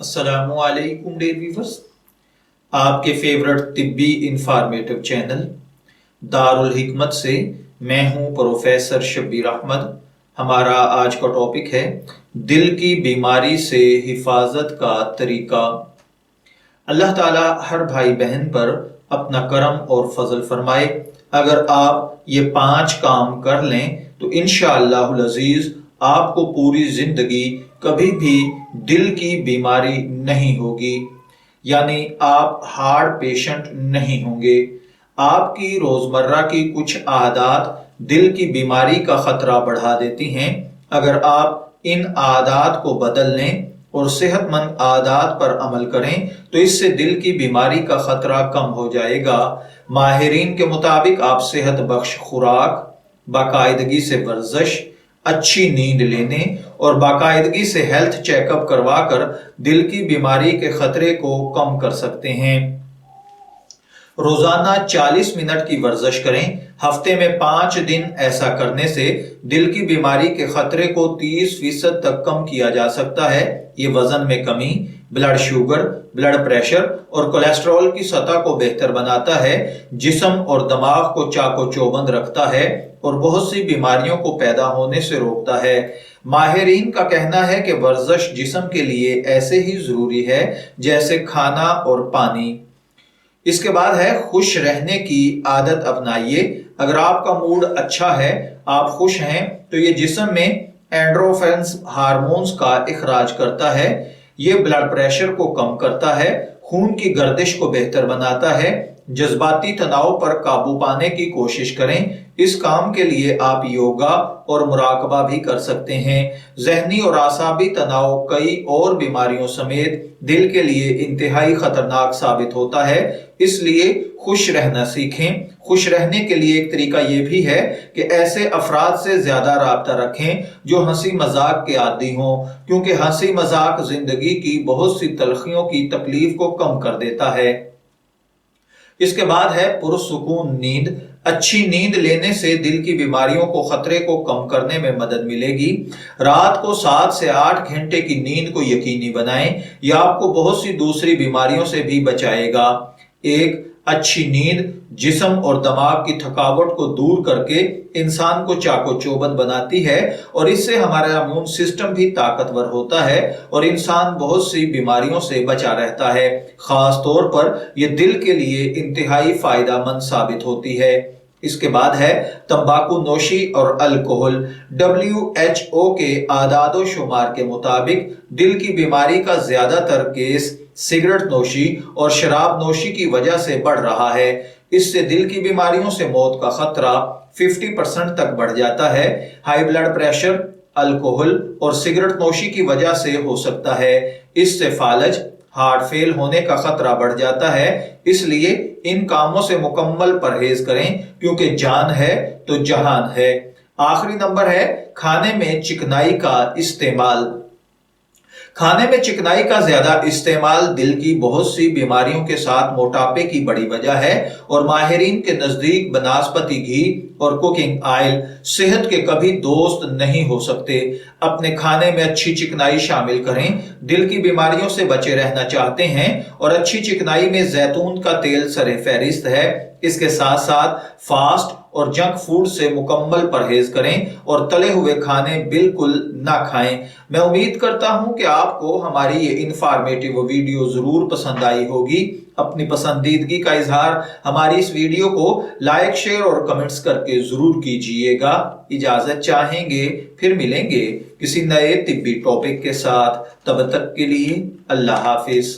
अस्सलामु अलैकुम dear viewers. आपके फेवरेट तिब्बी इंफॉर्मेटिव चैनल दारुल हिकमत से मैं हूं प्रोफेसर शब्बीर अहमद। हमारा आज का टॉपिक है दिल की बीमारी से हिफाजत का तरीका। अल्लाह ताला हर भाई बहन पर अपना करम और फजल फरमाए। अगर आप ये 5 काम कर लें तो इंशाअल्लाहुल अजीज आपको पूरी जिंदगी कभी भी दिल की बीमारी नहीं होगी, यानी आप हार्ट पेशेंट नहीं होंगे। आपकी रोजमर्रा की कुछ आदत दिल की बीमारी का खतरा बढ़ा देती हैं। अगर आप इन आदत को बदल लें और सेहतमंद आदत पर अमल करें तो इससे दिल की बीमारी का खतरा कम हो जाएगा। माहिरीन के मुताबिक आप सेहत बख्श खुराक, बाकायदगी से वर्जिश, अच्छी नींद लेने और बाकायदगी से हेल्थ चेकअप करवाकर दिल की बीमारी के खतरे को कम कर सकते हैं। रोजाना 40 मिनट की वर्जिश करें। हफ्ते में 5 दिन ऐसा करने से दिल की बीमारी के खतरे को 30% तक कम किया जा सकता है। ये वजन में कमी, ब्लड शुगर, ब्लड प्रेशर और कोलेस्ट्रॉल की सतह को बेहतर बनाता है, जिस्म और दिमाग को चाको चौबंद रखता है और बहुत सी बीमारियों को पैदा होने से रोकता है। माहिरीन का कहना है कि वर्जिश जिस्म के लिए ऐसे ही जरूरी है जैसे खाना और पानी। इसके बाद है खुश रहने की आदत अपनाइए। अगर आपका मूड अच्छा है, आप खुश हैं, तो ये जिस्म में एंड्रोफेंस हार्मोन्स का इखराज करता है। ये ब्लड प्रेशर को कम करता है, खून की गर्दिश को बेहतर बनाता है। जज्बाती तनाव पर काबू पाने की कोशिश करें। इस काम के लिए आप योगा और मुराकबा भी कर सकते हैं। जहनी और आसाबी तनाव कई और बीमारियों समेत दिल के लिए इंतहाई खतरनाक साबित होता है, इसलिए खुश रहना सीखें। खुश रहने के लिए एक तरीका यह भी है कि ऐसे अफराद से ज्यादा राब्ता रखें जो हंसी मजाक के आदी हों, क्योंकि हंसी मजाक जिंदगी की बहुत सी तलखियों की तकलीफ को कम कर देता है। इसके बाद है पुरसुकून नींद। अच्छी नींद लेने से दिल की बीमारियों को खतरे को कम करने में मदद मिलेगी। रात को 7 से 8 घंटे की नींद को यकीनी बनाएं। यह आपको बहुत सी दूसरी बीमारियों से भी बचाएगा। एक अच्छी नींद जिस्म और दिमाग की थकावट को दूर करके इंसान को चाको चौबंद बनाती है और इससे हमारा इम्यून सिस्टम भी ताकतवर होता है और इंसान बहुत सी बीमारियों से बचा रहता है। खास तौर पर यह दिल के लिए इंतहाई फायदेमंद साबित होती है। इसके बाद है तंबाकू नोशी और अल्कोहल। WHO के आदादो शुमार के मुताबिक दिल की बीमारी का ज्यादातर केस सिगरेट नोशी और शराब नोशी की वजह से बढ़ रहा है। इससे दिल की बीमारियों से मौत का खतरा 50% तक बढ़ जाता है। हाई ब्लड प्रेशर अल्कोहल और सिगरेट नोशी की वजह से हो सकता है। इससे फालज, हार्ट फेल होने का खतरा बढ़ जाता है। इसलिए इन कामों से मुकम्मल परहेज करें, क्योंकि जान है तो जहान है। आखिरी नंबर है खाने में चिकनाई का इस्तेमाल। खाने में चिकनाई का ज्यादा इस्तेमाल दिल की बहुत सी बीमारियों के साथ मोटापे की बड़ी वजह है और माहिरीन के नजदीक बनस्पति घी और कुकिंग ऑयल सेहत के कभी दोस्त नहीं हो सकते। अपने खाने में अच्छी चिकनाई शामिल करें। दिल की बीमारियों से बचे रहना चाहते हैं और अच्छी चिकनाई में जैतून का तेल सरे फहरिस्त है। इसके साथ साथ फास्ट और जंक फूड से मुकम्मल परहेज करें और तले हुए खाने बिल्कुल ना खाएं। मैं उम्मीद करता हूं कि आपको हमारी ये इंफॉर्मेटिव वीडियो जरूर पसंद आई होगी। अपनी पसंदीदगी का इजहार हमारी इस वीडियो को लाइक, शेयर और कमेंट्स करके जरूर कीजिएगा। इजाजत चाहेंगे, फिर मिलेंगे किसी नए तिब्बी टॉपिक के साथ। तब तक के लिए अल्लाह हाफिज।